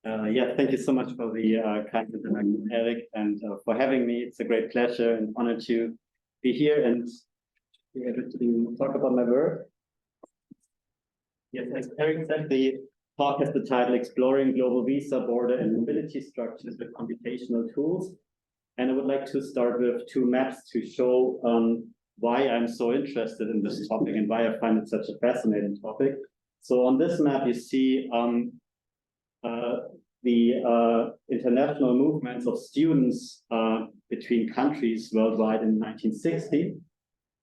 Yeah, thank you so much for the kind introduction, Eric, and for having me. It's a great pleasure and honor to be here and be able to talk about my work. Yes, as Eric said, the talk has the title Exploring Global Visa, Border and Mobility Structures with Computational Tools. And I would like to start with two maps to show why I'm so interested in this topic and why I find it such a fascinating topic. So on this map, you see the international movements of students between countries worldwide in 1960.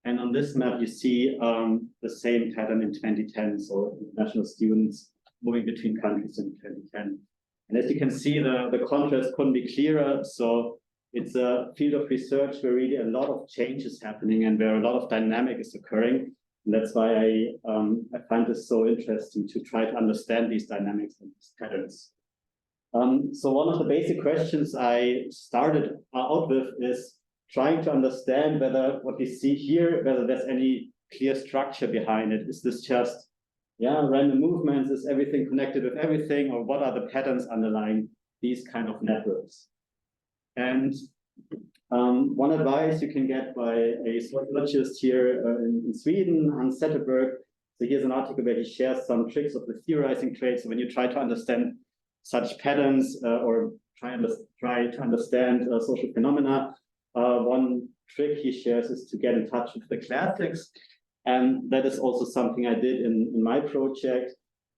And on this map, you see the same pattern in 2010. So international students moving between countries in 2010. And as you can see, the contrast couldn't be clearer. So it's a field of research where really a lot of change is happening and where a lot of dynamic is occurring. And that's why I find this so interesting to try to understand these dynamics and these patterns. So one of the basic questions I started out with is trying to understand whether what we see here, whether there's any clear structure behind it. Is this just random movements? Is everything connected with everything? Or what are the patterns underlying these kind of networks? And one advice you can get by a sociologist here in Sweden, Hans Zetterberg. So here's an article where he shares some tricks of the theorizing traits. So when you try to understand such patterns or try to understand social phenomena, one trick he shares is to get in touch with the classics. And that is also something I did in my project.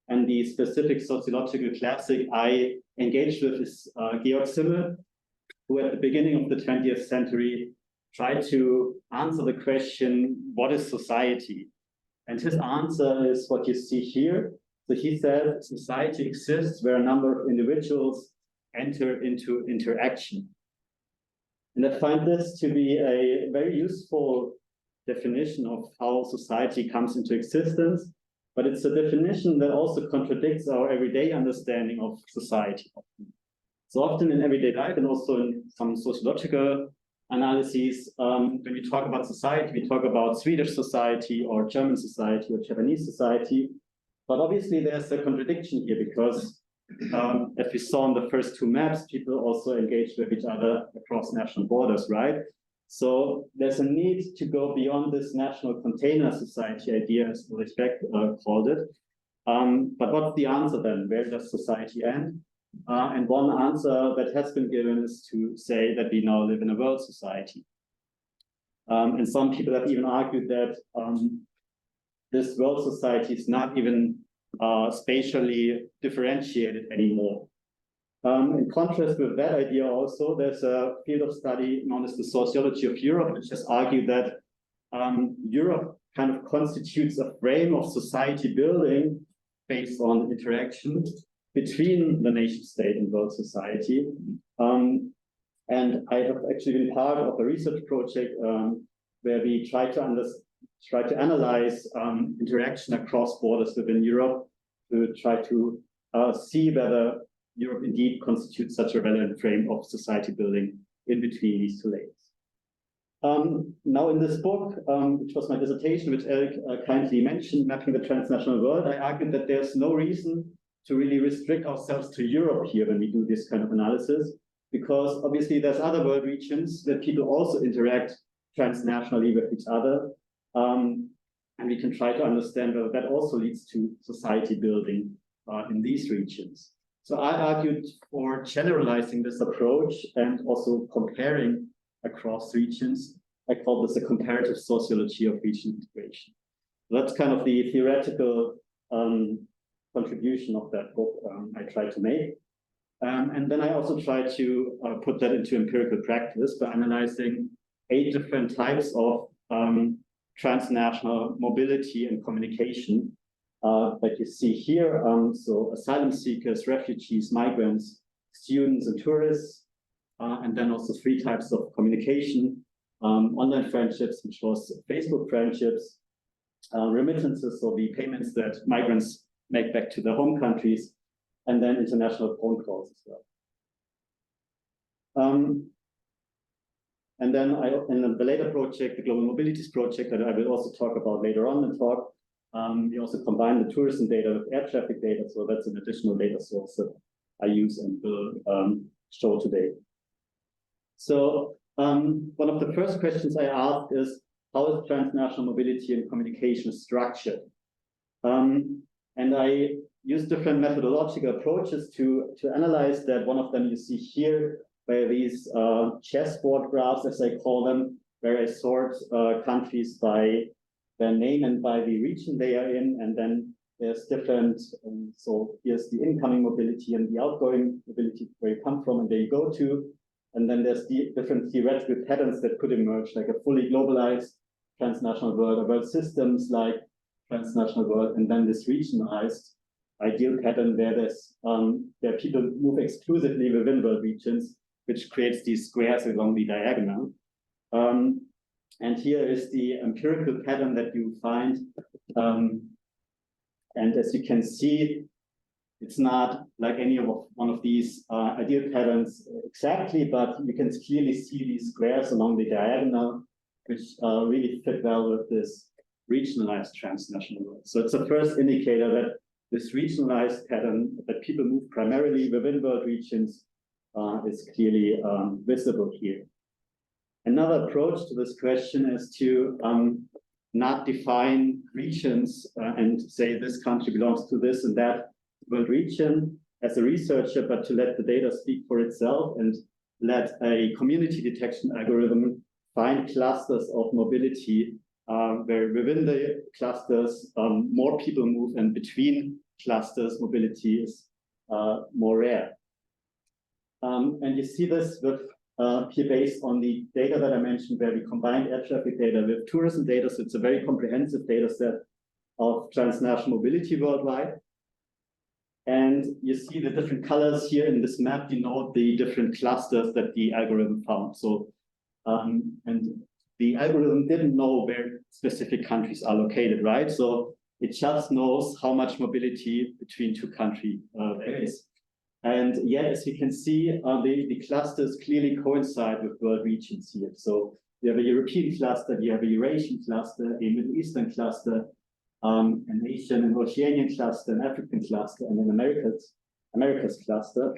And the specific sociological classic I engaged with is Georg Simmel, who at the beginning of the 20th century tried to answer the question, what is society? And his answer is what you see here. So he said, society exists where a number of individuals enter into interaction. And I find this to be a very useful definition of how society comes into existence, but it's a definition that also contradicts our everyday understanding of society. So often in everyday life and also in some sociological analyses, when we talk about society, we talk about Swedish society or German society or Japanese society. But obviously there's a contradiction here because as we saw in the first two maps, people also engage with each other across national borders, right? So there's a need to go beyond this national container society idea, as Ulrich Beck called it. But what's the answer then? Where does society end? And one answer that has been given is to say that we now live in a world society. And some people have even argued that this world society is not even spatially differentiated anymore. In contrast with that idea also, there's a field of study known as the sociology of Europe, which has argued that Europe kind of constitutes a frame of society building based on interaction between the nation state and world society. And I have actually been part of a research project where we try to analyze interaction across borders within Europe to try to see whether Europe indeed constitutes such a relevant frame of society building in between these two layers. Now in this book, which was my dissertation, which Eric kindly mentioned, Mapping the Transnational World, I argued that there's no reason to really restrict ourselves to Europe here when we do this kind of analysis, because obviously there's other world regions that people also interact transnationally with each other. And we can try to understand whether that also leads to society building in these regions. So I argued for generalizing this approach and also comparing across regions. I call this a comparative sociology of regional integration. That's kind of the theoretical contribution of that book I tried to make. And then I also tried to put that into empirical practice by analyzing 8 different types of transnational mobility and communication that you see here. So asylum seekers, refugees, migrants, students and tourists, and then also 3 types of communication, online friendships, which was Facebook friendships, remittances, so the payments that migrants make back to their home countries, and then international phone calls as well. And then in the later project, the Global Mobilities Project, that I will also talk about later on in the talk, We also combine the tourism data with air traffic data, so that's an additional data source that I use and will show today. So one of the first questions I asked is, how is transnational mobility and communication structured? And I use different methodological approaches to analyze that. One of them you see here, where these chessboard graphs, as I call them, where I sort countries by their name and by the region they are in, and then there's different, so here's the incoming mobility and the outgoing mobility, where you come from and where you go to, and then there's the different theoretical patterns that could emerge, like a fully globalized transnational world, or world systems like transnational world, and then this regionalized ideal pattern where there's where people move exclusively within world regions, which creates these squares along the diagonal. And here is the empirical pattern that you find. And as you can see, it's not like any of one of these ideal patterns exactly, but you can clearly see these squares along the diagonal, which really fit well with this regionalized transnational world. So it's the first indicator that this regionalized pattern, that people move primarily within world regions, is clearly visible here. Another approach to this question is to not define regions and say this country belongs to this and that world region as a researcher, but to let the data speak for itself and let a community detection algorithm find clusters of mobility where within the clusters more people move, and between clusters mobility is more rare. And you see this with here based on the data that I mentioned, where we combined air traffic data with tourism data. So it's a very comprehensive data set of transnational mobility worldwide. And you see the different colors here in this map denote the different clusters that the algorithm found. So, and the algorithm didn't know where specific countries are located, right? So it just knows how much mobility between two countries there is. And yet, as you can see, the clusters clearly coincide with world regions here. So you have a European cluster, you have a Eurasian cluster, a Middle Eastern cluster, an Asian and Oceanian cluster, an African cluster, and an Americas cluster.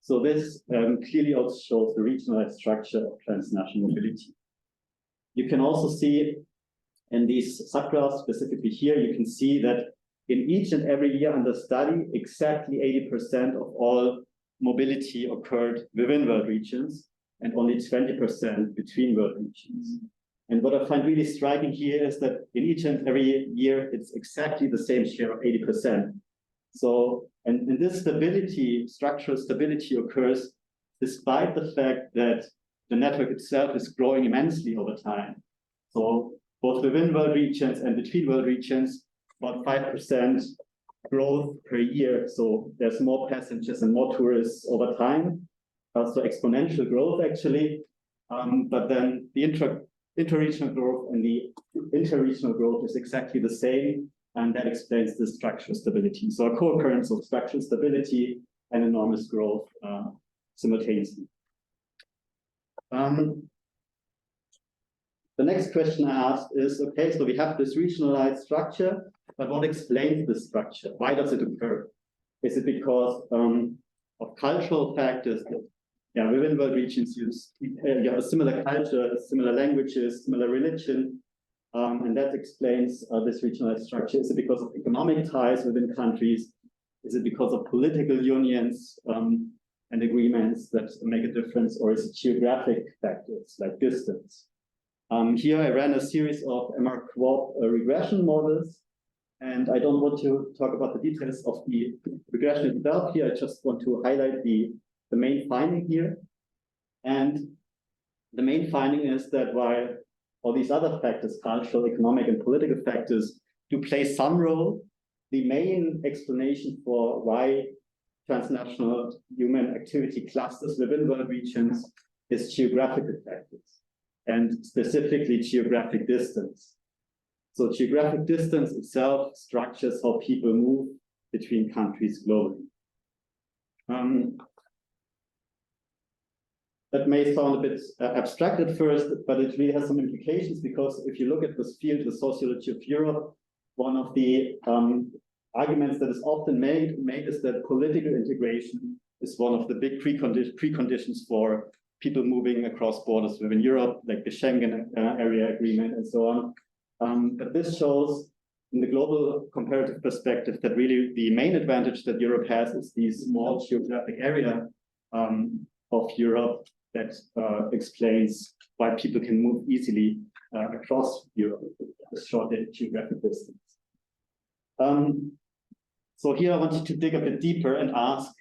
So this clearly also shows the regionalized structure of transnational mobility. You can also see in these subgraphs, specifically here, you can see that in each and every year under study, exactly 80% of all mobility occurred within world regions and only 20% between world regions. And what I find really striking here is that in each and every year, it's exactly the same share of 80%. So, and this stability, structural stability occurs despite the fact that the network itself is growing immensely over time. So both within world regions and between world regions, about 5% growth per year. So there's more passengers and more tourists over time. So exponential growth, actually. But then the interregional growth and the interregional growth is exactly the same. And that explains the structural stability. So a co-occurrence of structural stability and enormous growth simultaneously. The next question I asked is, okay, so we have this regionalized structure, but what explains this structure? Why does it occur? Is it because of cultural factors? Yeah, within world regions, you have a similar culture, similar languages, similar religion, and that explains this regionalized structure. Is it because of economic ties within countries? Is it because of political unions and agreements that make a difference, or is it geographic factors like distance? Here I ran a series of MR-Quad regression models, and I don't want to talk about the details of the regression itself here. I just want to highlight the main finding here. And the main finding is that while all these other factors, cultural, economic, and political factors, do play some role, the main explanation for why transnational human activity clusters within world regions is geographical factors, and specifically geographic distance. So geographic distance itself structures how people move between countries globally. That may sound a bit abstract at first, but it really has some implications, because if you look at this field, the sociology of Europe, one of the arguments that is often made is that political integration is one of the big preconditions for people moving across borders within Europe, like the Schengen area agreement and so on. But this shows in the global comparative perspective that really the main advantage that Europe has is the small geographic area of Europe that explains why people can move easily across Europe with a short geographic distance. So here I wanted to dig a bit deeper and ask,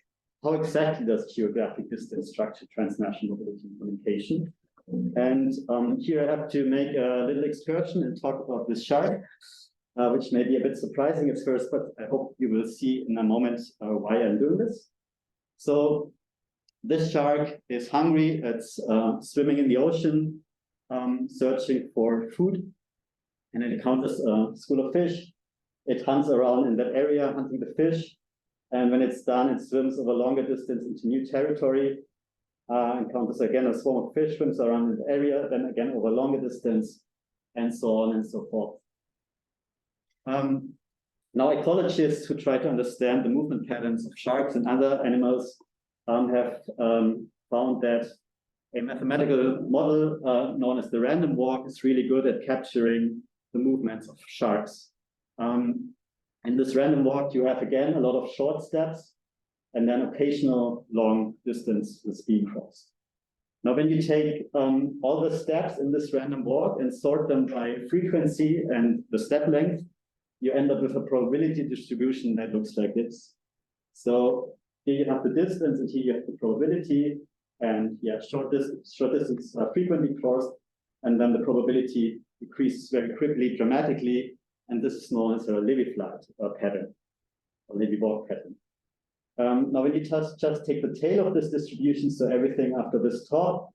how exactly does geographic distance structure transnational mobility and communication? And here I have to make a little excursion and talk about this shark, which may be a bit surprising at first, but I hope you will see in a moment why I'm doing this. So this shark is hungry. It's swimming in the ocean, searching for food, and it encounters a school of fish. It hunts around in that area, hunting the fish. And when it's done, it swims over longer distance into new territory, encounters again a swarm of fish, swims around in the area, then again over longer distance, and so on and so forth. Now, ecologists who try to understand the movement patterns of sharks and other animals have found that a mathematical model known as the random walk is really good at capturing the movements of sharks. In this random walk, you have again a lot of short steps and then occasional long distance is being crossed. Now, when you take all the steps in this random walk and sort them by frequency and the step length, you end up with a probability distribution that looks like this. So here you have the distance and here you have the probability, and yeah, short distance are frequently crossed, and then the probability decreases very quickly, dramatically, and this is known as a Levy-flight pattern, or Levy-walk pattern. Now, when you just take the tail of this distribution, so everything after this top,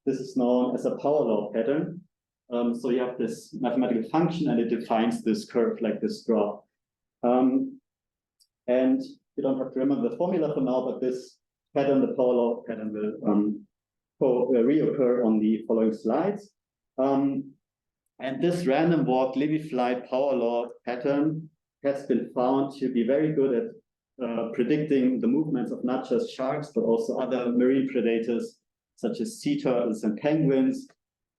this is known as a power law pattern. So you have this mathematical function, and it defines this curve like this graph. And you don't have to remember the formula for now, but this pattern, the power law pattern, will reoccur on the following slides. And this random walk Levy-flight power law pattern has been found to be very good at predicting the movements of not just sharks, but also other marine predators, such as sea turtles and penguins,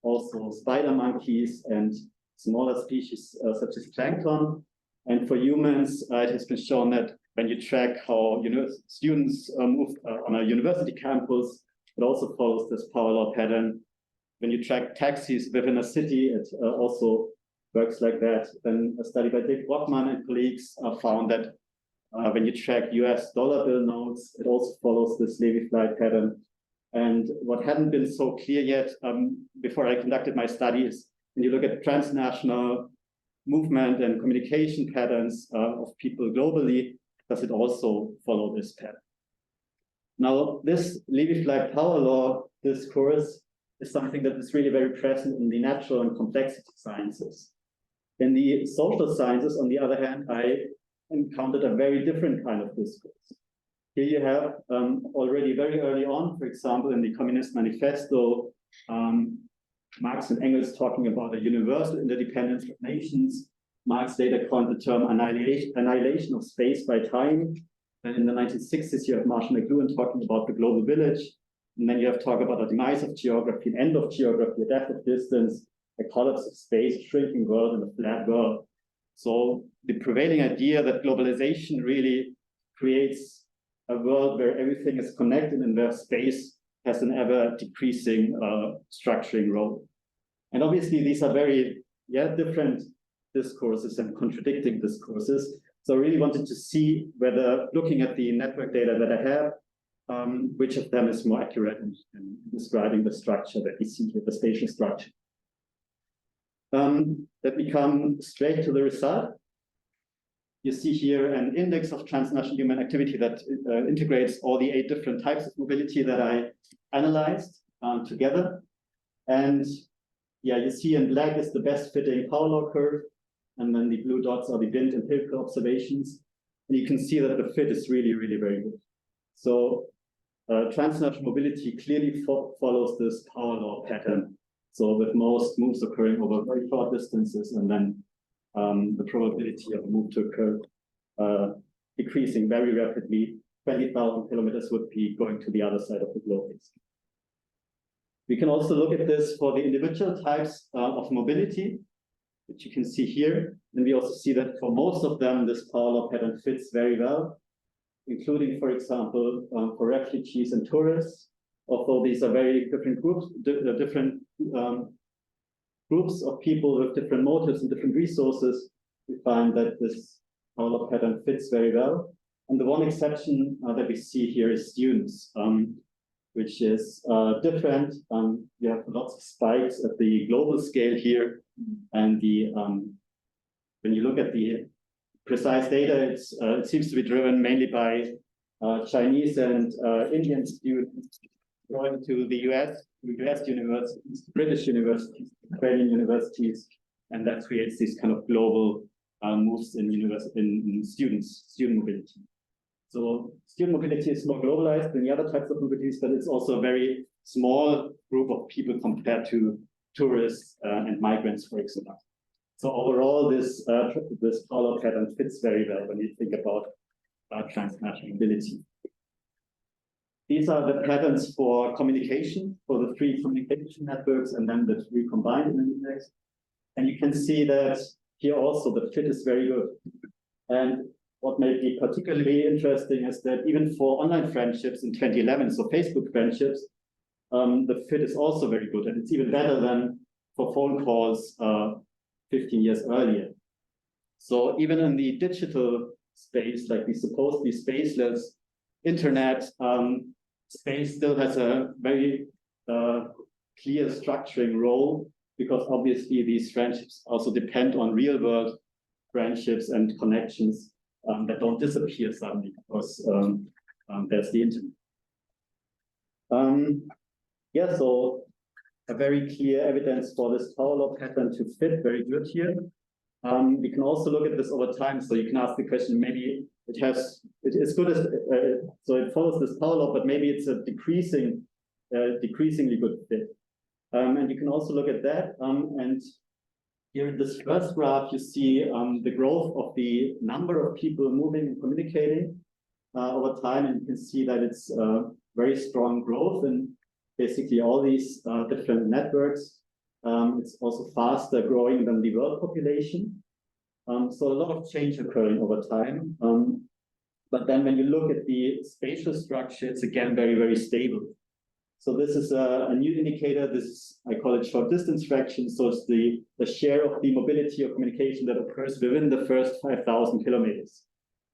also spider monkeys and smaller species such as plankton. And for humans, it has been shown that when you track how students move on a university campus, it also follows this power law pattern. When you track taxis within a city, it also works like that. Then a study by Dick Brockman and colleagues found that when you track US dollar bill notes, it also follows this Levy-flight pattern. And what hadn't been so clear yet before I conducted my studies, when you look at transnational movement and communication patterns of people globally, does it also follow this pattern? Now, this Levy-flight power law discourse is something that is really very present in the natural and complexity sciences. In the social sciences, on the other hand, I encountered a very different kind of discourse. Here you have already very early on, for example, in the Communist Manifesto, Marx and Engels talking about a universal interdependence of nations. Marx later coined the term annihilation of space by time. And in the 1960s, you have Marshall McLuhan talking about the global village. And then you have talk about a demise of geography, an end of geography, a death of distance, a collapse of space, a shrinking world, and a flat world. So the prevailing idea that globalization really creates a world where everything is connected and where space has an ever decreasing structuring role. And obviously these are very different discourses and contradicting discourses. So I really wanted to see whether, looking at the network data that I have, which of them is more accurate in describing the structure that we see here, the spatial structure. Let me come straight to the result. You see here an index of transnational human activity that integrates all the 8 different types of mobility that I analyzed together. And yeah, you see in black is the best fitting power law curve. And then the blue dots are the Bint and Hilke observations. And you can see that the fit is really, really very good. So transnational mobility clearly follows this power law pattern. So with most moves occurring over very short distances and then the probability of a move to occur decreasing very rapidly. 20,000 kilometers would be going to the other side of the globe. We can also look at this for the individual types of mobility, which you can see here. And we also see that for most of them, this power law pattern fits very well, including, for example, for refugees and tourists. Although these are very different groups, groups of people with different motives and different resources, we find that this power law pattern fits very well. And the one exception that we see here is students, which is different. We have lots of spikes at the global scale here, and when you look at the precise data, it seems to be driven mainly by Chinese and Indian students going to the US universities, British universities, Australian universities, and that creates these kind of global moves in student mobility. So student mobility is more globalized than the other types of mobilities, but it's also a very small group of people compared to tourists and migrants, for example. So overall, this power law pattern fits very well when you think about transnational mobility. These are the patterns for communication, for the three communication networks, and then the three combined in the index. And you can see that here also the fit is very good. And what may be particularly interesting is that even for online friendships in 2011, so Facebook friendships, the fit is also very good. And it's even better than for phone calls 15 years earlier. So even in the digital space, like the supposedly spaceless internet, space still has a very clear structuring role, because obviously these friendships also depend on real world friendships and connections that don't disappear suddenly because there's the internet. Yeah, so a very clear evidence for this power law pattern to fit very good here. We can also look at this over time. So you can ask the question, maybe it is good as, so it follows this power law, but maybe it's a decreasingly good fit. And you can also look at that. And here in this first graph, you see the growth of the number of people moving and communicating over time. And you can see that it's very strong growth in basically all these different networks. It's also faster growing than the world population. So a lot of change occurring over time. But then when you look at the spatial structure, it's again very, very stable. So this is a new indicator. I call it short distance fraction. So it's the share of the mobility of communication that occurs within the first 5,000 kilometers.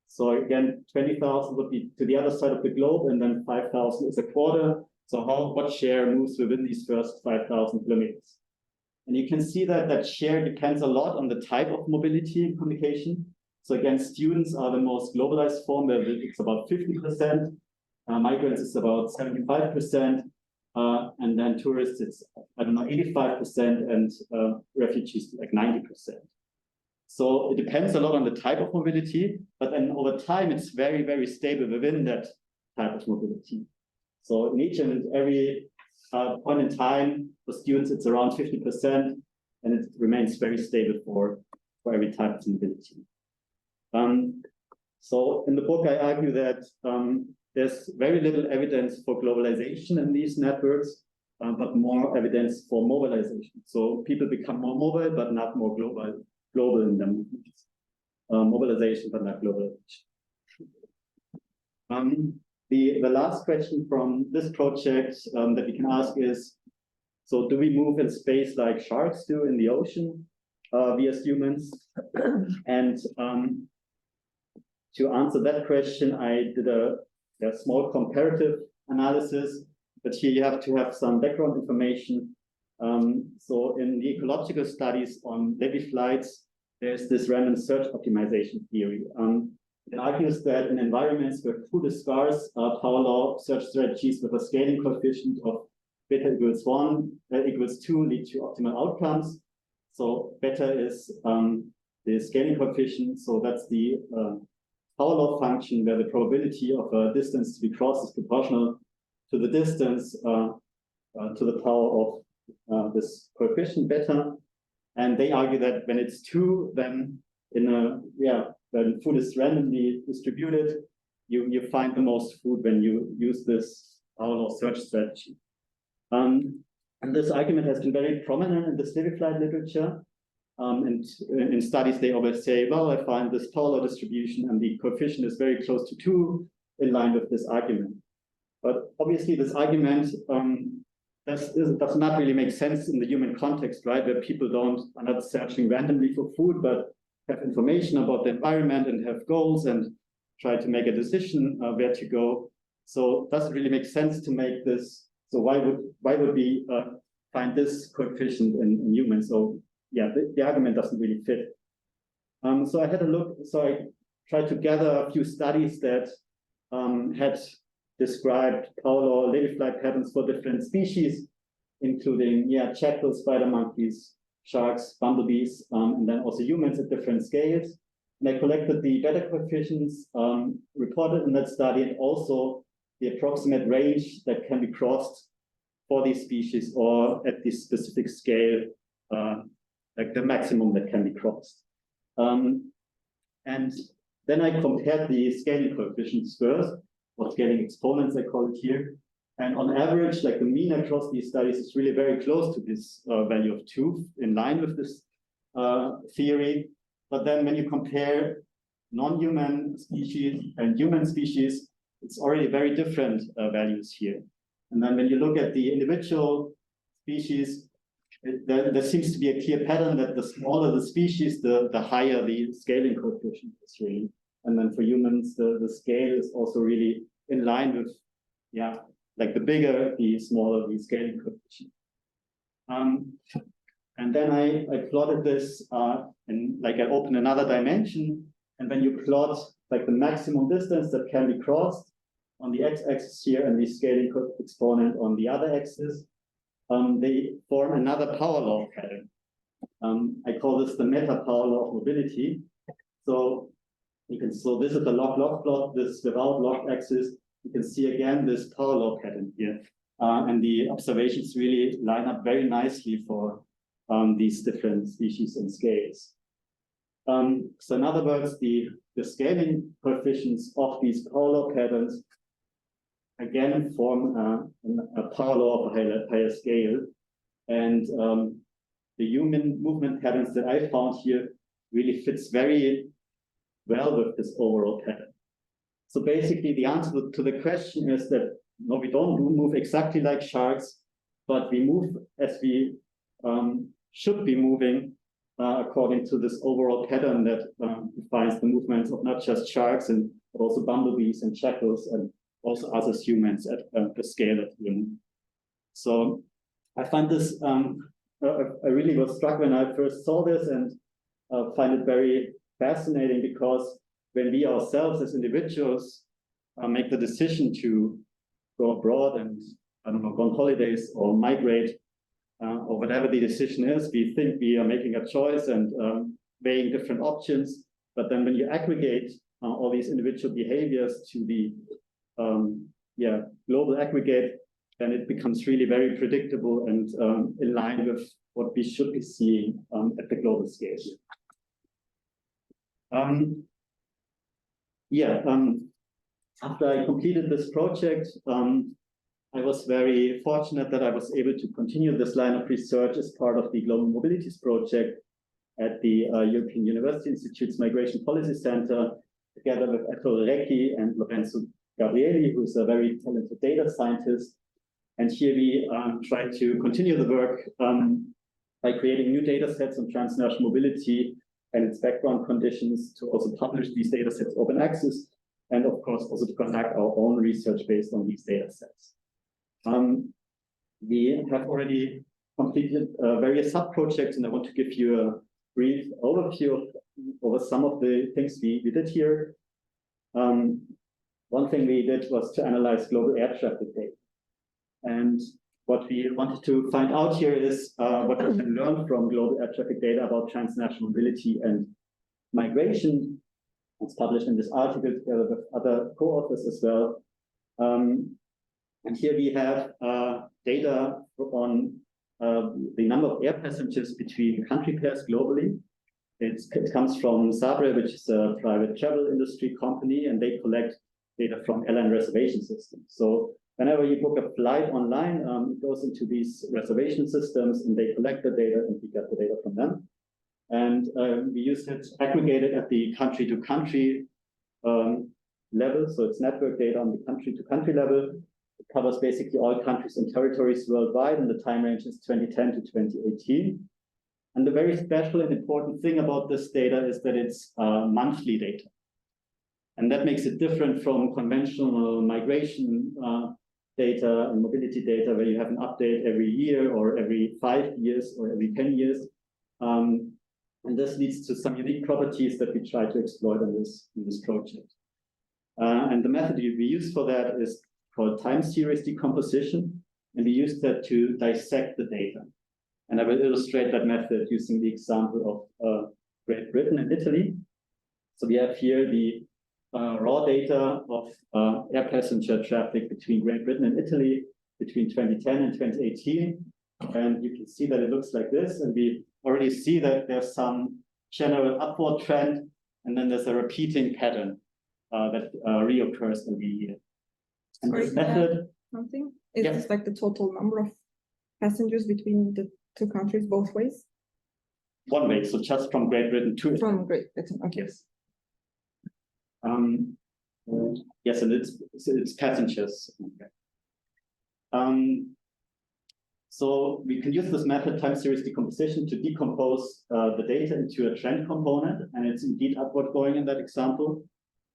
So again, 20,000 would be to the other side of the globe, and then 5,000 is a quarter. So what share moves within these first 5,000 kilometers? And you can see that that share depends a lot on the type of mobility and communication. So again, students are the most globalized form, where it's about 50%. Migrants is about 75%. And then tourists, it's, I don't know, 85%, and refugees like 90%. So it depends a lot on the type of mobility, but then over time, it's very, very stable within that type of mobility. So in each and every point in time, for students, it's around 50%, and it remains very stable for every type of mobility. So in the book, I argue that there's very little evidence for globalization in these networks, but more evidence for mobilization. So people become more mobile, but not more global in them. Mobilization, but not globalization. The last question from this project that we can ask is, so do we move in space like sharks do in the ocean, we as humans? And to answer that question, I did a small comparative analysis, but here you have to have some background information. So in the ecological studies on Levy flights, there's this random search optimization theory. It argues that in environments where food is scarce, power law search strategies with a scaling coefficient of beta equals 1, equals 2 lead to optimal outcomes. So beta is the scaling coefficient. So that's the power law function where the probability of a distance to be crossed is proportional to the distance to the power of this coefficient beta. And they argue that when it's 2, then when food is randomly distributed, you find the most food when you use this power law search strategy. And this argument has been very prominent in the stratified literature. And in studies, they always say, well, I find this power law distribution and the coefficient is very close to 2 in line with this argument. But obviously, this argument does not really make sense in the human context, right? Where people are not searching randomly for food, but have information about the environment and have goals and try to make a decision where to go. So it doesn't really make sense to make this. So why would we find this coefficient in humans? So yeah, the argument doesn't really fit. So I had a look. So I tried to gather a few studies that had described power law ladyfly patterns for different species, including jackals, spider monkeys, sharks, bumblebees, and then also humans at different scales. And I collected the beta coefficients reported in that study, and also the approximate range that can be crossed for these species or at this specific scale, like the maximum that can be crossed. And then I compared the scaling coefficients first, or scaling exponents, I call it here. And on average, like the mean across these studies is really very close to this value of 2, in line with this theory. But then when you compare non-human species and human species, it's already very different values here. And then when you look at the individual species, there seems to be a clear pattern that the smaller the species, the higher the scaling coefficient is really. And then for humans, the scale is also really in line with, like the bigger, the smaller the scaling coefficient. And then I plotted this, and like I opened another dimension. And when you plot like the maximum distance that can be crossed on the x-axis here and the scaling exponent on the other axis, they form another power law pattern. I call this the meta power law of mobility. So this is the log-log plot, this without log axis. You can see again this power law pattern here. And the observations really line up very nicely for these different species and scales. So in other words, the scaling coefficients of these power law patterns again form a power law of a higher scale. And the human movement patterns that I found here really fits very well with this overall pattern. So basically the answer to the question is that no, we don't move exactly like sharks, but we move as we should be moving according to this overall pattern that defines the movements of not just sharks but also bumblebees and jackals and also other humans at the scale that we're in. So I find this, I really was struck when I first saw this and find it very fascinating, because when we ourselves as individuals make the decision to go abroad and, I don't know, go on holidays or migrate or whatever the decision is, we think we are making a choice and weighing different options. But then when you aggregate all these individual behaviors to the global aggregate, then it becomes really very predictable and in line with what we should be seeing at the global scale. After I completed this project, I was very fortunate that I was able to continue this line of research as part of the Global Mobilities Project at the European University Institute's Migration Policy Center, together with Ettore Recchi and Lorenzo Gabrieli, who's a very talented data scientist. And here we try to continue the work by creating new data sets on transnational mobility and its background conditions, to also publish these data sets open access, and of course also to conduct our own research based on these data sets. We have already completed various sub-projects, and I want to give you a brief overview over some of the things we did here. One thing we did was to analyze global air traffic data. And what we wanted to find out here is what we can learn from global air traffic data about transnational mobility and migration. It's published in this article together with other co-authors as well. And here we have data on the number of air passengers between country pairs globally. It comes from Sabre, which is a private travel industry company, and they collect data from airline reservation systems. So whenever you book a flight online, it goes into these reservation systems, and they collect the data, and we get the data from them. And we use it aggregated at the country-to-country level. So it's network data on the country-to-country level. It covers basically all countries and territories worldwide, and the time range is 2010 to 2018. And the very special and important thing about this data is that it's monthly data. And that makes it different from conventional migration data and mobility data, where you have an update every year or every 5 years or every 10 years. And this leads to some unique properties that we try to exploit in this project. And the method we use for that is called time series decomposition. And we use that to dissect the data. And I will illustrate that method using the example of Great Britain and Italy. So we have here the raw data of air passenger traffic between Great Britain and Italy between 2010 and 2018. And you can see that it looks like this. And we already see that there's some general upward trend. And then there's a repeating pattern that reoccurs every year. And Sorry, this method... Something? Is this like the total number of passengers between the two countries both ways? One way, so just from Great Britain to Italy. From Great Britain, okay. Yes. Yes, and it's passengers. Okay. So we can use this method, time series decomposition, to decompose the data into a trend component, and it's indeed upward going in that example,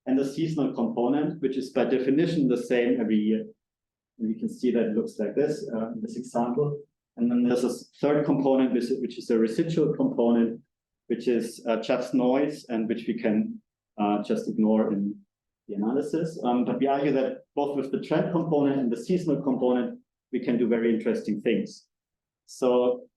and the seasonal component, which is by definition the same every year. And you can see that it looks like this in this example. And then there's a third component, which is a residual component, which is just noise and which we can just ignore in the analysis. But we argue that both with the trend component and the seasonal component, we can do very interesting things. So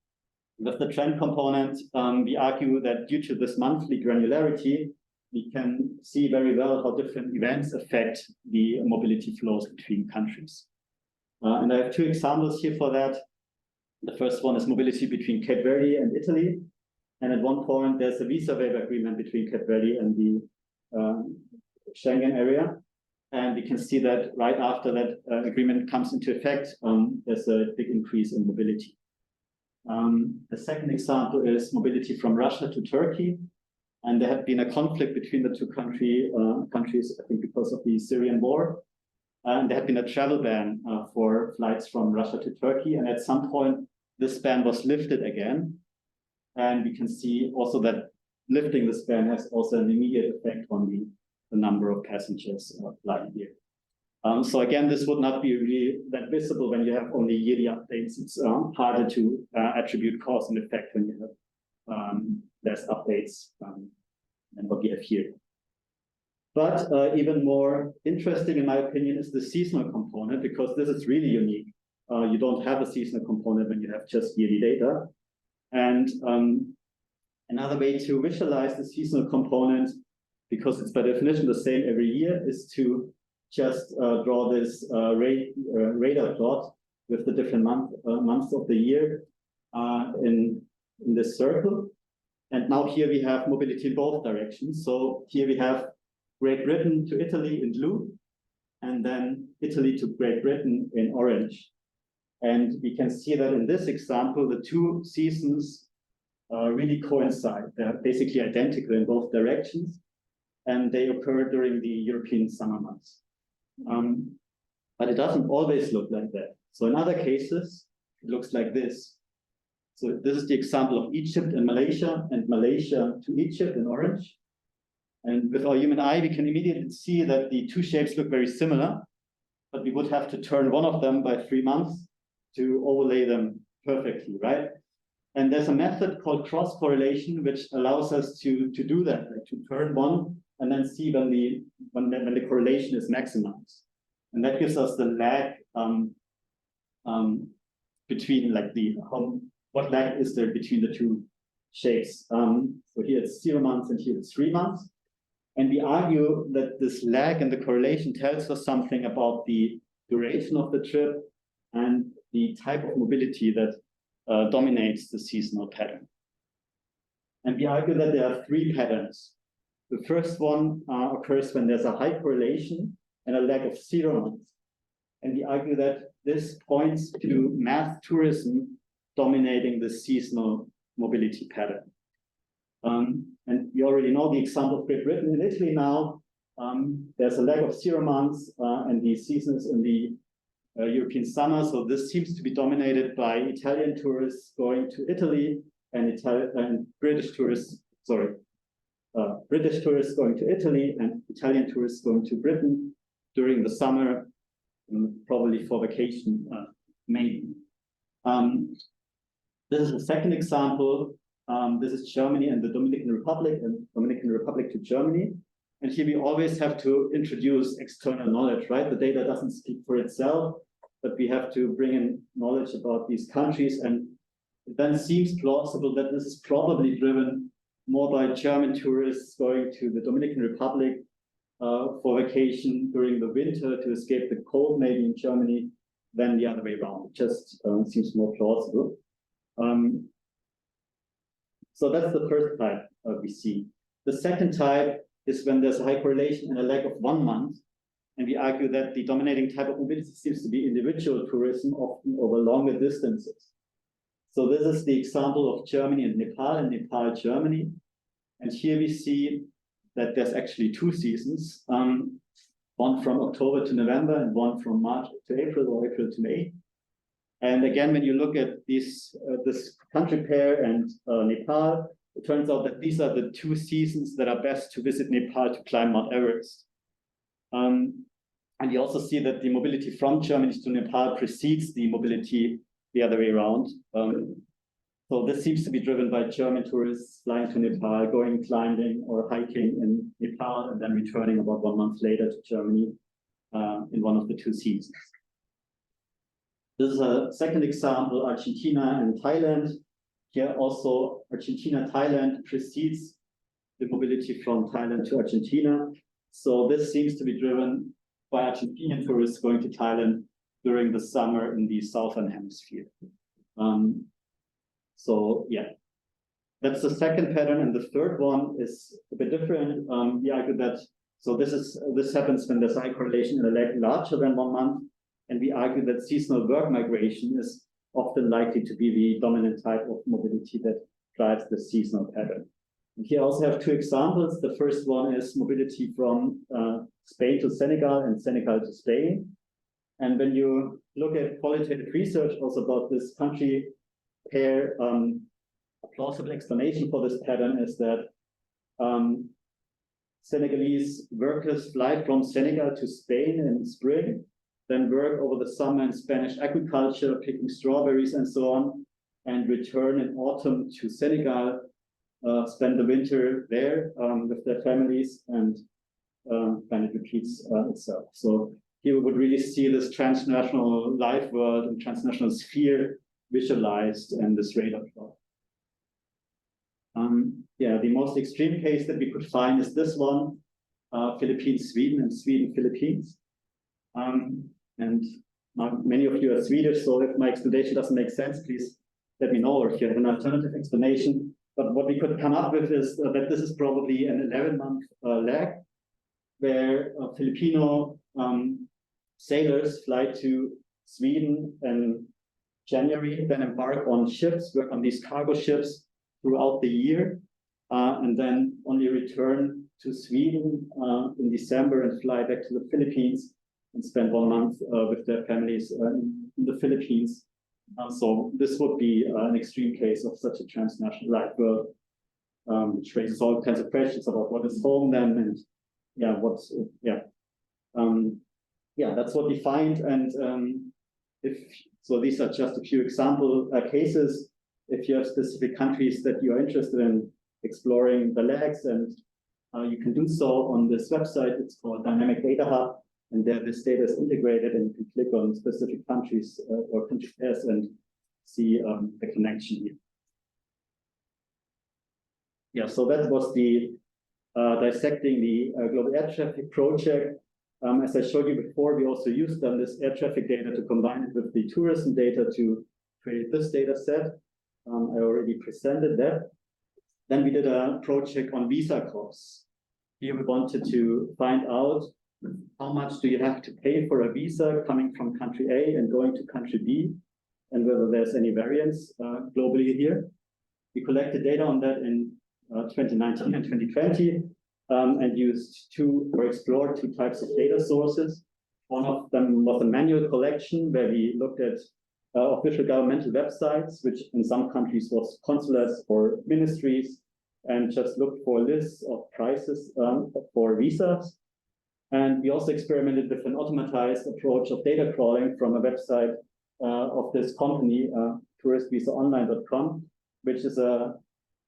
with the trend component, we argue that due to this monthly granularity, we can see very well how different events affect the mobility flows between countries. And I have two examples here for that. The first one is mobility between Cape Verde and Italy. And at one point, there's a visa waiver agreement between Cape Verde and the Schengen area. And we can see that right after that agreement comes into effect, there's a big increase in mobility. The second example is mobility from Russia to Turkey. And there had been a conflict between the two countries, I think because of the Syrian war. And there had been a travel ban for flights from Russia to Turkey. And at some point, this ban was lifted again. And we can see also that lifting this ban has also an immediate effect on the number of passengers flying here. So again, this would not be really that visible when you have only yearly updates. It's harder to attribute cause and effect when you have less updates than what we have here. But even more interesting, in my opinion, is the seasonal component, because this is really unique. You don't have a seasonal component when you have just yearly data. And another way to visualize the seasonal component, because it's by definition the same every year, is to just draw this radar plot with the different months of the year in this circle. And now here we have mobility in both directions. So here we have Great Britain to Italy in blue, and then Italy to Great Britain in orange. And we can see that in this example, the two seasons really coincide. They're basically identical in both directions, and they occur during the European summer months. But it doesn't always look like that. So in other cases, it looks like this. So this is the example of Egypt and Malaysia to Egypt in orange. And with our human eye, we can immediately see that the two shapes look very similar, but we would have to turn one of them by 3 months to overlay them perfectly, right? And there's a method called cross correlation, which allows us to do that, like to turn one and then see when the correlation is maximized. And that gives us the lag between what lag is there between the two shapes. So here it's 0 months and here it's 3 months. And we argue that this lag and the correlation tells us something about the duration of the trip and the type of mobility that dominates the seasonal pattern. And we argue that there are three patterns. The first one occurs when there's a high correlation and a lack of zero months. And we argue that this points to mass tourism dominating the seasonal mobility pattern. And we already know the example of Great Britain and Italy now. There's a lack of zero months and the seasons in the European summer. So this seems to be dominated by Italian tourists going to Italy and British tourists, British tourists going to Italy and Italian tourists going to Britain during the summer, probably for vacation, maybe. This is the second example. This is Germany and the Dominican Republic, and Dominican Republic to Germany. And here we always have to introduce external knowledge, right? The data doesn't speak for itself, but we have to bring in knowledge about these countries. And it then seems plausible that this is probably driven more by German tourists going to the Dominican Republic for vacation during the winter to escape the cold, maybe in Germany, than the other way around. It just seems more plausible. So that's the first type we see. The second type is when there's a high correlation and a lack of 1 month. And we argue that the dominating type of mobility seems to be individual tourism, often over longer distances. So this is the example of Germany and Nepal, Germany. And here we see that there's actually two seasons, one from October to November and one from March to April or April to May. And again, when you look at this country pair and Nepal, it turns out that these are the two seasons that are best to visit Nepal to climb Mount Everest. And you also see that the mobility from Germany to Nepal precedes the mobility the other way around. So this seems to be driven by German tourists flying to Nepal, going climbing or hiking in Nepal, and then returning about 1 month later to Germany in one of the two seasons. This is a second example, Argentina and Thailand. Here also Argentina, Thailand precedes the mobility from Thailand to Argentina. So this seems to be driven by Argentinian tourists going to Thailand during the summer in the Southern Hemisphere. So yeah, that's the second pattern. And the third one is a bit different. We argue that, so this happens when there's a high correlation and a lag larger than 1 month. And we argue that seasonal work migration is often likely to be the dominant type of mobility that drives the seasonal pattern. And here I also have two examples. The first one is mobility from Spain to Senegal and Senegal to Spain. And when you look at qualitative research also about this country pair, a plausible explanation for this pattern is that Senegalese workers fly from Senegal to Spain in spring, then work over the summer in Spanish agriculture, picking strawberries and so on, and return in autumn to Senegal, spend the winter there with their families, and then it repeats itself. So here we would really see this transnational life world and transnational sphere visualized in this radar plot. Yeah, the most extreme case that we could find is this one, Philippines, Sweden, and Sweden, Philippines. And many of you are Swedish, so if my explanation doesn't make sense, please let me know, or if you have an alternative explanation. But what we could come up with is that this is probably an 11-month lag, where Filipino sailors fly to Sweden in January, then embark on ships, work on these cargo ships throughout the year, and then only return to Sweden in December and fly back to the Philippines and spend 1 month with their families in the Philippines. So this would be an extreme case of such a transnational life world, which raises all kinds of questions about what is home then, and that's what we find. And so these are just a few example cases. If you have specific countries that you are interested in exploring the lags, and you can do so on this website. It's called Dynamic Data Hub. And there this data is integrated, and you can click on specific countries or country pairs and see the connection here. Yeah, so that was the dissecting the global air traffic project. As I showed you before, we also used this air traffic data to combine it with the tourism data to create this data set. I already presented that. Then we did a project on visa costs. Here we wanted to find out how much do you have to pay for a visa coming from country A and going to country B, and whether there's any variance globally here. We collected data on that in 2019 and 2020 and used explored two types of data sources. One of them was a manual collection where we looked at official governmental websites, which in some countries was consulates or ministries, and just looked for lists of prices for visas. And we also experimented with an automatized approach of data crawling from a website of this company, touristvisaonline.com, which is a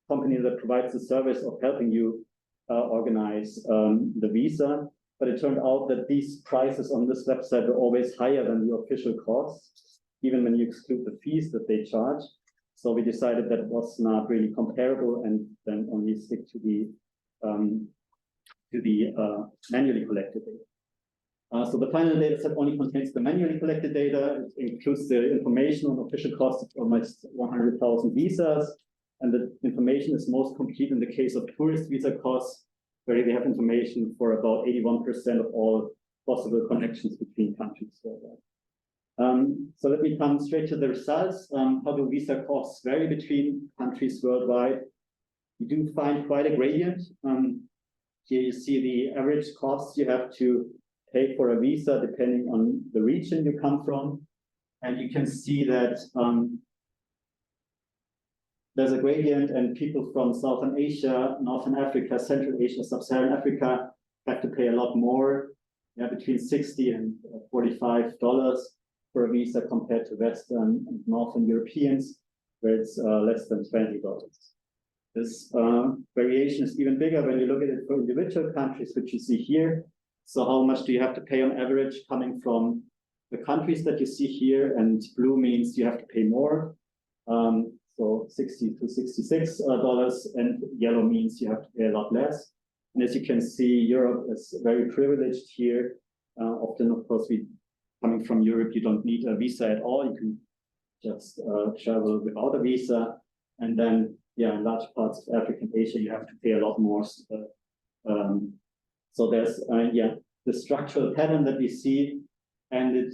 company that provides the service of helping you organize the visa. But it turned out that these prices on this website were always higher than the official costs, even when you exclude the fees that they charge. So we decided that it was not really comparable, and then only stick to the manually collected data. So the final data set only contains the manually collected data. It includes the information on official costs of almost 100,000 visas, and the information is most complete in the case of tourist visa costs, where we have information for about 81% of all possible connections between countries. So let me come straight to the results. How do visa costs vary between countries worldwide? You do find quite a gradient. Here you see the average costs you have to pay for a visa depending on the region you come from. And you can see that there's a gradient, and people from Southern Asia, Northern Africa, Central Asia, Sub-Saharan Africa have to pay a lot more, between $60 and $45 for a visa compared to Western and Northern Europeans, where it's less than $20. This variation is even bigger when you look at it for individual countries, which you see here. So how much do you have to pay on average coming from the countries that you see here? And blue means you have to pay more. So $60 to $66, and yellow means you have to pay a lot less. And as you can see, Europe is very privileged here. Often, of course, coming from Europe, you don't need a visa at all. You can just travel without a visa. And then, in large parts of Africa and Asia, you have to pay a lot more. So there's, the structural pattern that we see, and it,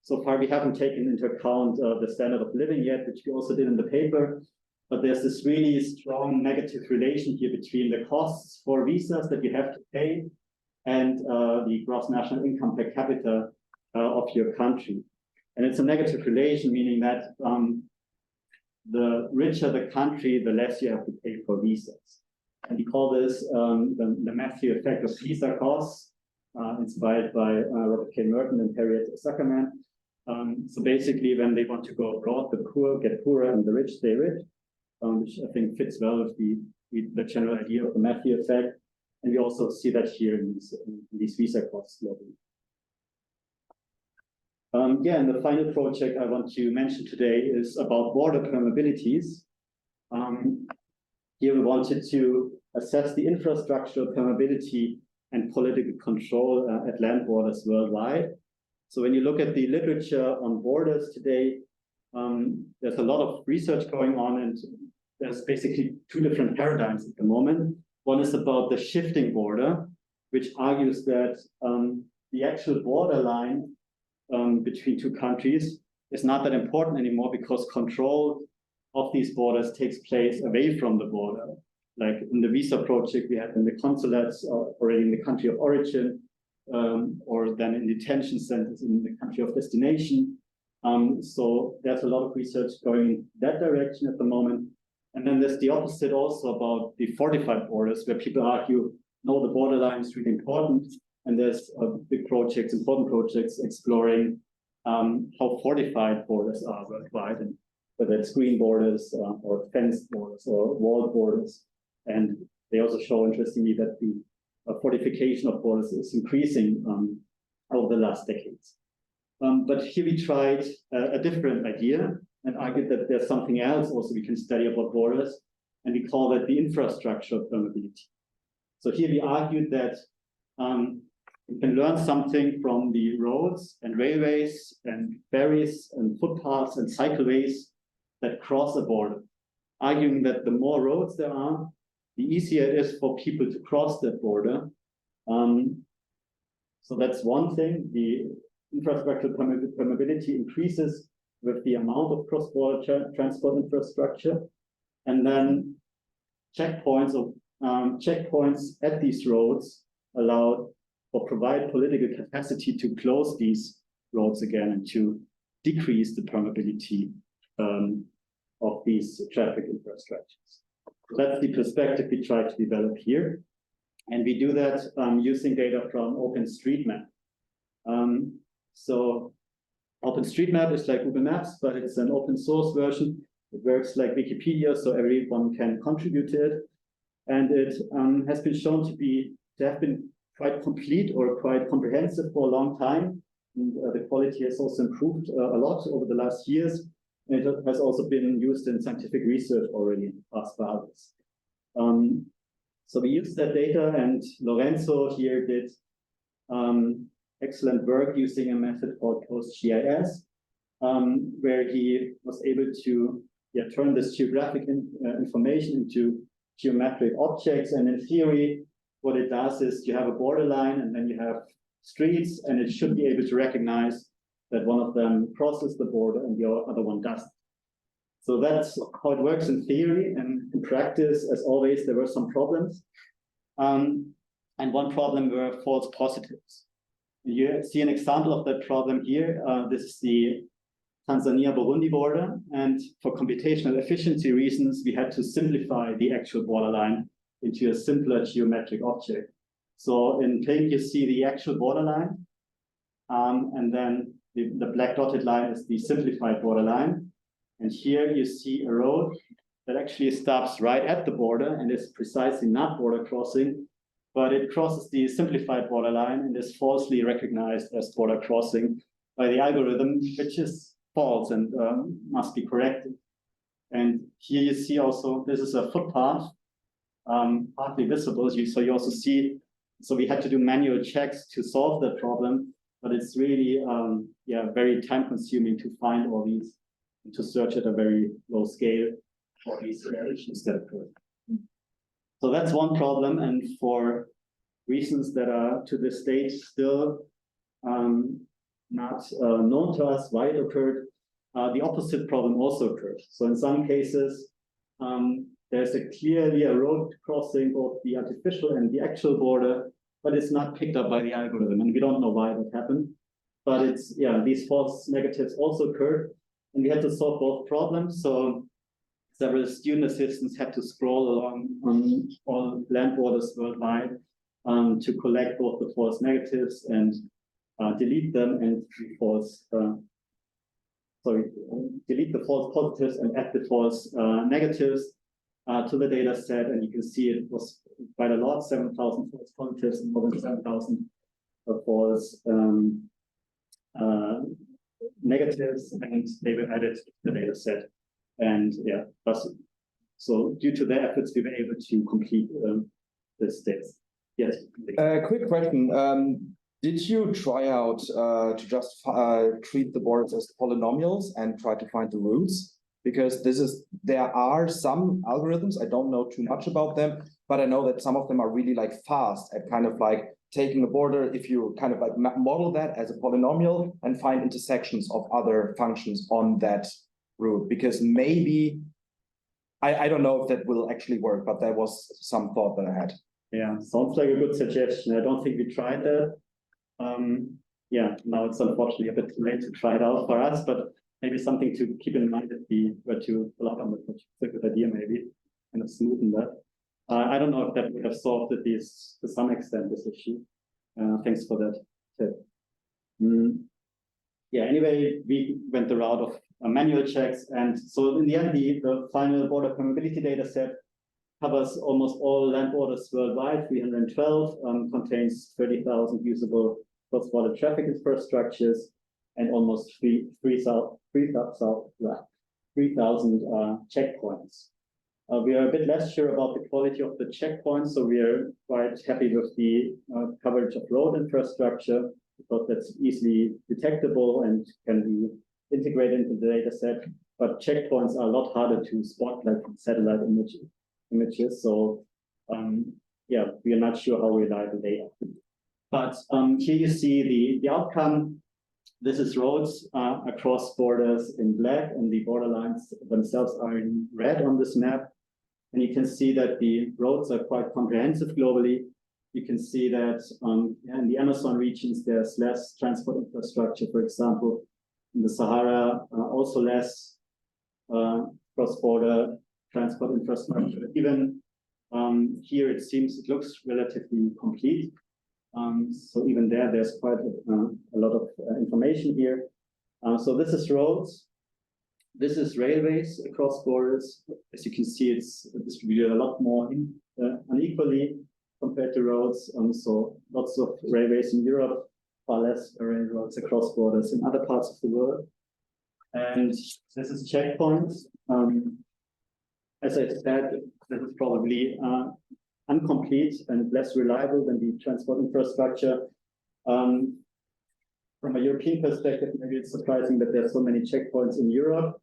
so far we haven't taken into account the standard of living yet, which we also did in the paper. But there's this really strong negative relation here between the costs for visas that you have to pay and the gross national income per capita of your country. And it's a negative relation, meaning that the richer the country, the less you have to pay for visas. And we call this the Matthew effect of visa costs, inspired by Robert K. Merton and Harriet Zuckerman. So basically, when they want to go abroad, the poor get poorer and the rich stay rich, which I think fits well with the general idea of the Matthew effect. And we also see that here in these visa costs globally. And the final project I want to mention today is about border permeabilities. Here we wanted to assess the infrastructural permeability and political control at land borders worldwide. So when you look at the literature on borders today, there's a lot of research going on, and there's basically two different paradigms at the moment. One is about the shifting border, which argues that the actual borderline between two countries is not that important anymore, because control of these borders takes place away from the border. Like in the visa project, we had in the consulates already in the country of origin, or then in detention centers in the country of destination. So there's a lot of research going in that direction at the moment. And then there's the opposite also about the fortified borders, where people argue, no, the borderline is really important. And there's big projects, important projects exploring how fortified borders are worldwide, and whether it's green borders or fenced borders or walled borders. And they also show, interestingly, that the fortification of borders is increasing over the last decades. But here we tried a different idea and argued that there's something else also we can study about borders, and we call that the infrastructure of permeability. So here we argued that you can learn something from the roads and railways and ferries and footpaths and cycleways that cross a border, arguing that the more roads there are, the easier it is for people to cross that border. So that's one thing. The infrastructural permeability increases with the amount of cross-border transport infrastructure. And then checkpoints at these roads allow or provide political capacity to close these roads again and to decrease the permeability of these traffic infrastructures. So that's the perspective we try to develop here. And we do that using data from OpenStreetMap. So OpenStreetMap is like Google Maps, but it's an open source version. It works like Wikipedia, so everyone can contribute to it. And it has been shown to have been quite complete or quite comprehensive for a long time. And, the quality has also improved a lot over the last years. And it has also been used in scientific research already in the past by others. So we used that data, and Lorenzo here did excellent work using a method called PostGIS, where he was able to turn this geographic information into geometric objects. And in theory, what it does is you have a borderline and then you have streets, and it should be able to recognize that one of them crosses the border and the other one doesn't. So that's how it works in theory, and in practice, as always, there were some problems. And one problem were false positives. You see an example of that problem here. This is the Tanzania-Burundi border, and for computational efficiency reasons, we had to simplify the actual borderline into a simpler geometric object. So in pink, you see the actual borderline, and then the black dotted line is the simplified borderline. And here you see a road that actually stops right at the border and is precisely not border crossing, but it crosses the simplified borderline and is falsely recognized as border crossing by the algorithm, which is false and must be corrected. And here you see also, this is a footpath, partly visible. So you also see, so we had to do manual checks to solve that problem, but it's really, very time consuming to find all these, to search at a very low scale for these issues that occur. So that's one problem, and for reasons that are to this date still not known to us why it occurred, the opposite problem also occurred. So in some cases, there's clearly a road crossing both the artificial and the actual border, but it's not picked up by the algorithm, and we don't know why that happened. But it's, these false negatives also occurred, and we had to solve both problems. So several student assistants had to scroll along on all land borders worldwide to collect both the false negatives and delete them, and delete the false positives and add the false negatives to the data set. And you can see it was quite a lot, 7,000 false positives and more than 7,000 false negatives, and they were added to the data set. And so due to their efforts, we were able to complete this test. Yes. Quick question. Did you try out to just treat the borders as polynomials and try to find the roots? Because there are some algorithms, I don't know too much about them, but I know that some of them are really like fast at kind of like taking a border, if you kind of like model that as a polynomial and find intersections of other functions on that route. Because maybe, I don't know if that will actually work, but that was some thought that I had. Yeah, sounds like a good suggestion. I don't think we tried that. Now it's unfortunately a bit too late to try it out for us, but maybe something to keep in mind if we were to pull out on the project. It's a good idea, maybe, kind of smoothen that. I don't know if that would have solved it to some extent, this issue. Thanks for that tip. Anyway, we went the route of manual checks, and so in the end, the final border permeability data set covers almost all land borders worldwide. 312 contains 30,000 usable cross-border traffic infrastructures and almost 3,000 checkpoints. We are a bit less sure about the quality of the checkpoints, so we are quite happy with the coverage of road infrastructure, because that's easily detectable and can be integrated into the data set. But checkpoints are a lot harder to spot, like satellite images. So yeah, we are not sure how reliable they are. But here you see the outcome. This is roads across borders in black, and the border lines themselves are in red on this map. And you can see that the roads are quite comprehensive globally. You can see that in the Amazon regions, there's less transport infrastructure, for example. In the Sahara, also less cross-border transport infrastructure. Even here, it looks relatively complete. So even there's quite a lot of information here. So this is roads. This is railways across borders. As you can see, it's distributed a lot more unequally compared to roads. So lots of railways in Europe, far less railroads across borders in other parts of the world. And this is checkpoints. As I said, this is probably incomplete and less reliable than the transport infrastructure. From a European perspective, maybe it's surprising that there are so many checkpoints in Europe.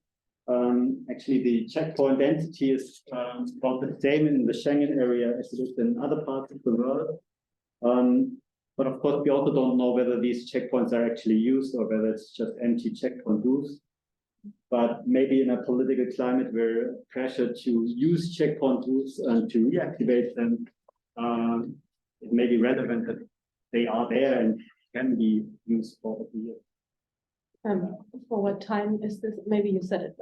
Actually, the checkpoint density is about the same in the Schengen area as it is in other parts of the world. But of course, we also don't know whether these checkpoints are actually used or whether it's just empty checkpoint booths. But maybe in a political climate where pressure to use checkpoint booths and to reactivate them, it may be relevant that they are there and can be used for a year. For what time is this? Maybe you said it,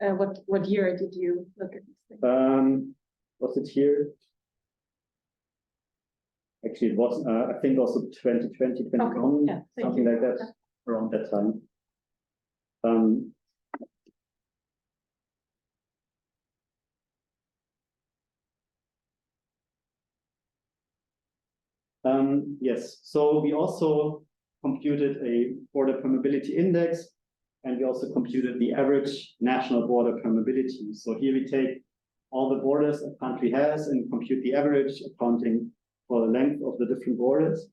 but what year did you look at this thing? Was it here? Actually, it was, I think also 2020, 2021, Okay, yeah, something like that, around that time. Yes, so we also computed a border permeability index, and we also computed the average national border permeability. So here we take all the borders a country has and compute the average, accounting for the length of the different borders.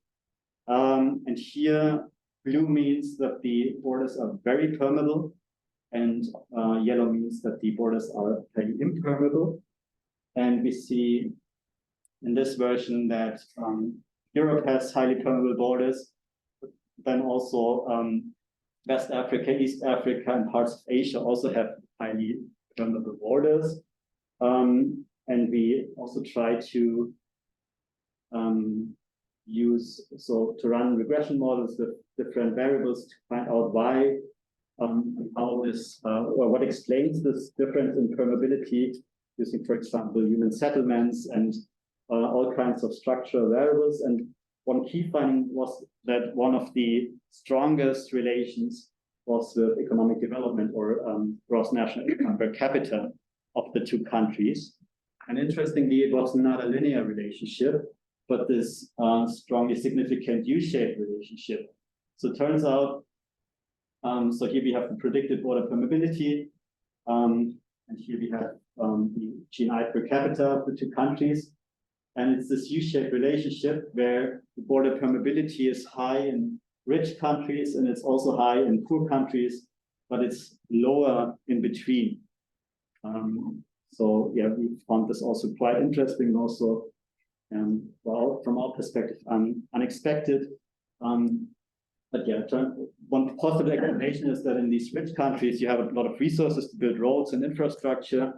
And here, blue means that the borders are very permeable, and yellow means that the borders are very impermeable. And we see in this version that Europe has highly permeable borders, but then also West Africa, East Africa, and parts of Asia also have highly permeable borders. And we also try to to run regression models with different variables to find out why, how this, or what explains this difference in permeability, using, for example, human settlements and all kinds of structural variables. And one key finding was that one of the strongest relations was with economic development, or gross national income per capita of the two countries. And interestingly, it was not a linear relationship, but this strongly significant U-shaped relationship. So it turns out, so here we have the predicted border permeability, and here we have the GNI per capita of the two countries. And it's this U-shaped relationship where the border permeability is high in rich countries, and it's also high in poor countries, but it's lower in between. So yeah, we found this also quite interesting, also well, from our perspective, unexpected. But yeah, one possible explanation is that in these rich countries, you have a lot of resources to build roads and infrastructure.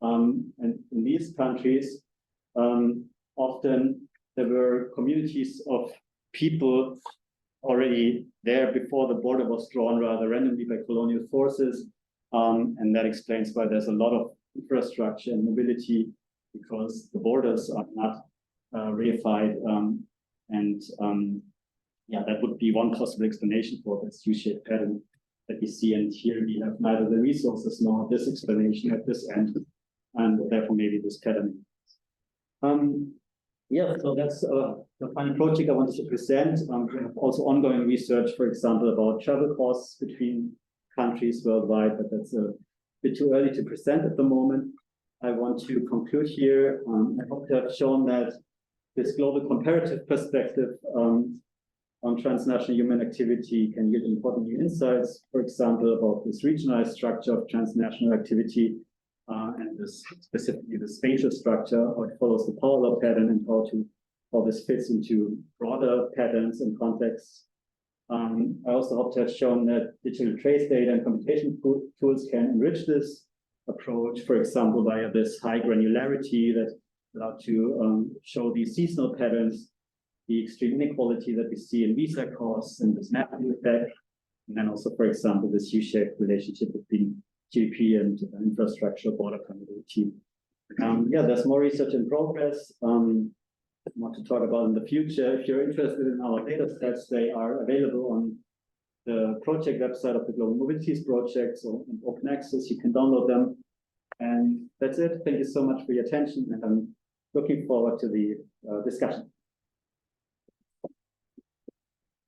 And in these countries, often there were communities of people already there before the border was drawn rather randomly by colonial forces. And that explains why there's a lot of infrastructure and mobility, because the borders are not reified. Yeah, that would be one possible explanation for this U-shaped pattern that we see. And here we have neither the resources nor this explanation at this end, and therefore maybe this pattern. Yeah, so that's the final project I wanted to present. We have also ongoing research, for example, about travel costs between countries worldwide, but that's a bit too early to present at the moment. I want to conclude here. I hope to have shown that this global comparative perspective on transnational human activity can yield important new insights, for example, about this regionalized structure of transnational activity and this specifically the spatial structure, how it follows the power law pattern and how this fits into broader patterns and contexts. I also hope to have shown that digital trace data and computation tools can enrich this approach, for example, via this high granularity that allowed to show these seasonal patterns, the extreme inequality that we see in visa costs and this mapping effect, and then also, for example, this U-shaped relationship between GDP and infrastructure border permeability. Yeah, there's more research in progress. I want to talk about in the future. If you're interested in our data sets, they are available on the project website of the Global Mobilities Project, so in open access, you can download them. And that's it. Thank you so much for your attention, and I'm looking forward to the discussion.